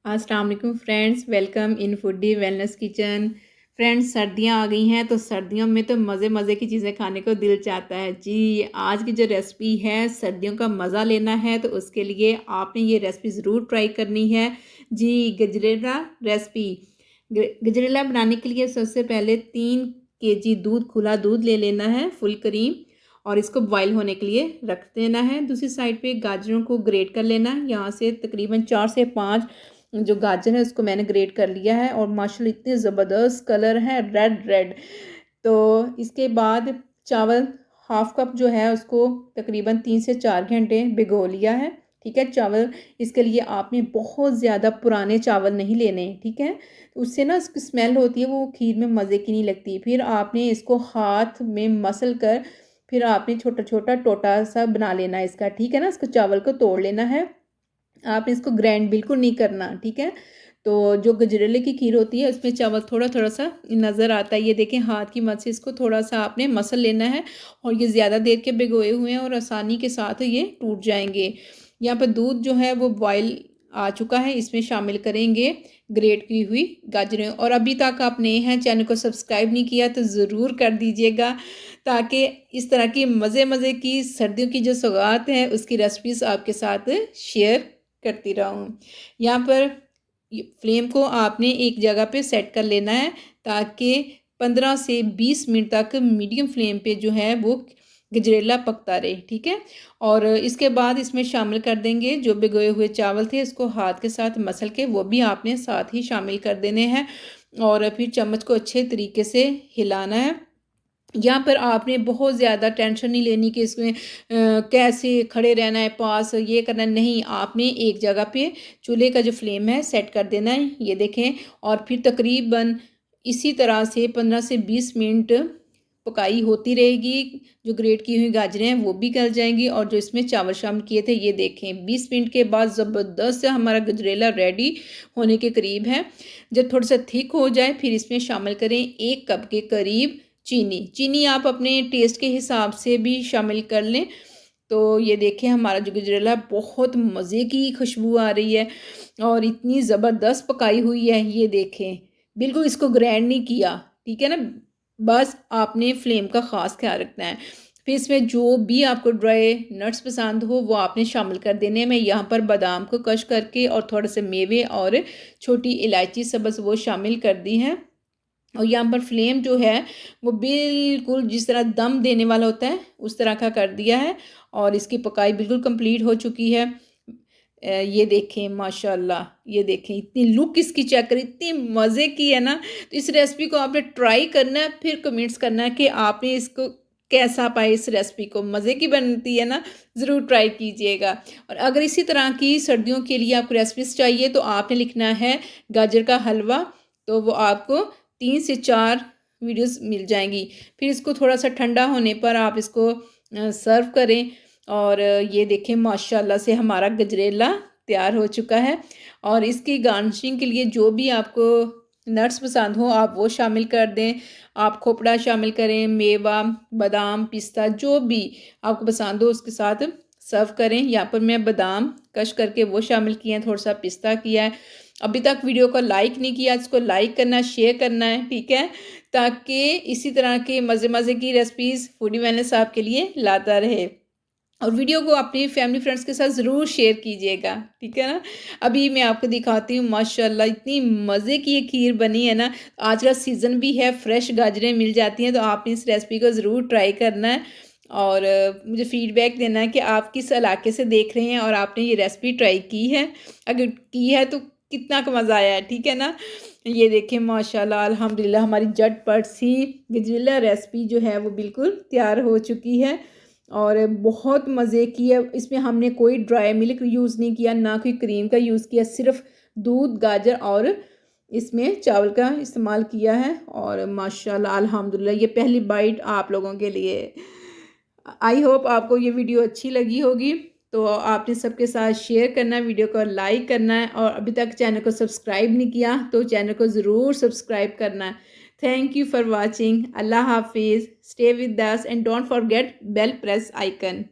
अस्सलाम वालेकुम friends, welcome in foodie wellness kitchen. Friends, सर्दियां आ गई हैं तो सर्दियों में तो मज़े मज़े की चीज़ें खाने को दिल चाहता है जी। आज की जो रेसिपी है, सर्दियों का मज़ा लेना है तो उसके लिए आपने ये रेसिपी ज़रूर ट्राई करनी है जी। गजरेला रेसिपी। गजरेला बनाने के लिए सबसे पहले 3 kg दूध, खुला दूध ले लेना है, फुल क्रीम, और इसको बॉईल होने के लिए रख देना है। दूसरी साइड पे गाजरों को ग्रेट कर लेना है। यहाँ से तकरीबन 4 से 5 जो गाजर है उसको मैंने ग्रेट कर लिया है, और माशाल्लाह इतने ज़बरदस्त कलर है, रेड रेड। तो इसके बाद चावल हाफ कप जो है उसको तकरीबन 3 से 4 घंटे भिगो लिया है। ठीक है। चावल इसके लिए आपने बहुत ज़्यादा पुराने चावल नहीं लेने, ठीक है। उससे ना उसकी स्मेल होती है, वो खीर में मज़े की नहीं लगती। फिर आपने इसको हाथ में मसल कर फिर आपने छोटा छोटा टोटा सा बना लेना है इसका, ठीक है ना। इसको चावल को तोड़ लेना है, आपने इसको ग्राइंड बिल्कुल नहीं करना, ठीक है। तो जो गजरेले की खीर होती है उसमें चावल थोड़ा थोड़ा सा नज़र आता है। ये देखें, हाथ की मदद से इसको थोड़ा सा आपने मसल लेना है, और ये ज़्यादा देर के भिगोए हुए हैं और आसानी के साथ ये टूट जाएंगे। यहाँ पर दूध जो है वो बॉयल आ चुका है, इसमें शामिल करेंगे ग्रेट की हुई गाजरें। और अभी तक आप नए हैं, चैनल को सब्सक्राइब नहीं किया तो ज़रूर कर दीजिएगा, ताकि इस तरह की मज़े मज़े की सर्दियों की जो सौगात है उसकी रेसिपीज़ आपके साथ शेयर करती रहूँ। यहाँ पर फ्लेम को आपने एक जगह पे सेट कर लेना है, ताकि 15 से 20 मिनट तक मीडियम फ्लेम पे जो है वो गजरेला पकता रहे, ठीक है। और इसके बाद इसमें शामिल कर देंगे जो भिगोए हुए चावल थे, इसको हाथ के साथ मसल के वो भी आपने साथ ही शामिल कर देने हैं, और फिर चम्मच को अच्छे तरीके से हिलाना है। यहाँ पर आपने बहुत ज़्यादा टेंशन नहीं लेनी कि इसमें कैसे खड़े रहना है, पास ये करना है, नहीं। आपने एक जगह पे चूल्हे का जो फ्लेम है सेट कर देना है, ये देखें। और फिर तकरीबन इसी तरह से 15 से 20 मिनट पकाई होती रहेगी। जो ग्रेट की हुई गाजरें हैं वो भी गल जाएंगी, और जो इसमें चावल शामिल किए थे, ये देखें 20 मिनट के बाद ज़बरदस्त से हमारा गजरेला रेडी होने के करीब है। जब थोड़ा सा थिक हो जाए फिर इसमें शामिल करें 1 कप के करीब चीनी। चीनी आप अपने टेस्ट के हिसाब से भी शामिल कर लें। तो ये देखें, हमारा जो गजरेला बहुत मज़े की खुशबू आ रही है, और इतनी ज़बरदस्त पकाई हुई है। ये देखें, बिल्कुल इसको ग्राइंड नहीं किया, ठीक है ना। बस आपने फ्लेम का ख़ास ख्याल रखना है। फिर इसमें जो भी आपको ड्राई नट्स पसंद हो वो आपने शामिल कर देने। मैं यहाँ पर बादाम को कश करके और थोड़े से मेवे और छोटी इलायची सब्ज़ वो शामिल कर दी हैं। और यहाँ पर फ्लेम जो है वो बिल्कुल जिस तरह दम देने वाला होता है उस तरह का कर दिया है, और इसकी पकाई बिल्कुल कंप्लीट हो चुकी है। ये देखें माशाल्लाह, ये देखें इतनी लुक इसकी चेक करें, इतनी मज़े की है ना। तो इस रेसिपी को आपने ट्राई करना है, फिर कमेंट्स करना है कि आपने इसको कैसा पाया। इस रेसिपी को मज़े की बनती है ना, ज़रूर ट्राई कीजिएगा। और अगर इसी तरह की सर्दियों के लिए आपको रेसिपीज़ चाहिए तो आपने लिखना है गाजर का हलवा, तो वो आपको 3 से 4 वीडियोस मिल जाएंगी। फिर इसको थोड़ा सा ठंडा होने पर आप इसको सर्व करें। और ये देखें माशाल्लाह से हमारा गजरेला तैयार हो चुका है। और इसकी गार्निशिंग के लिए जो भी आपको नट्स पसंद हो आप वो शामिल कर दें। आप खोपड़ा शामिल करें, मेवा, बादाम, पिस्ता, जो भी आपको पसंद हो उसके साथ सर्व करें। यहाँ पर मैं बादाम कश करके वो शामिल किए हैं, थोड़ा सा पिस्ता किया है। अभी तक वीडियो को लाइक नहीं किया, इसको लाइक करना, शेयर करना है, ठीक है, ताकि इसी तरह के मज़े मज़े की रेसिपीज़ फूडी वेलनेस आपके लिए लाता रहे। और वीडियो को अपनी फैमिली फ्रेंड्स के साथ ज़रूर शेयर कीजिएगा, ठीक है ना। अभी मैं आपको दिखाती हूँ, माशाल्लाह इतनी मज़े की ये खीर बनी है ना। आज का सीज़न भी है, फ्रेश गाजरें मिल जाती हैं, तो आपने इस रेसिपी को ज़रूर ट्राई करना है। और मुझे फ़ीडबैक देना है कि आप किस इलाके से देख रहे हैं और आपने ये रेसिपी ट्राई की है। अगर की है तो कितना का मज़ा आया है, ठीक है ना। ये देखें माशाल्लाह अल्हम्दुलिल्लाह, हमारी झटपट सी गजरेला रेसिपी जो है वो बिल्कुल तैयार हो चुकी है, और बहुत मज़े की है। इसमें हमने कोई ड्राई मिल्क यूज़ नहीं किया, ना कोई क्रीम का यूज़ किया, सिर्फ दूध, गाजर और इसमें चावल का इस्तेमाल किया है। और माशाल्लाह अल्हम्दुलिल्लाह, ये पहली बाइट आप लोगों के लिए। आई होप आपको ये वीडियो अच्छी लगी होगी। तो आपने सबके साथ शेयर करना है, वीडियो को लाइक करना है, और अभी तक चैनल को सब्सक्राइब नहीं किया तो चैनल को ज़रूर सब्सक्राइब करना है। Thank you for watching. अल्लाह हाफिज़। Stay with us and don't forget bell press icon.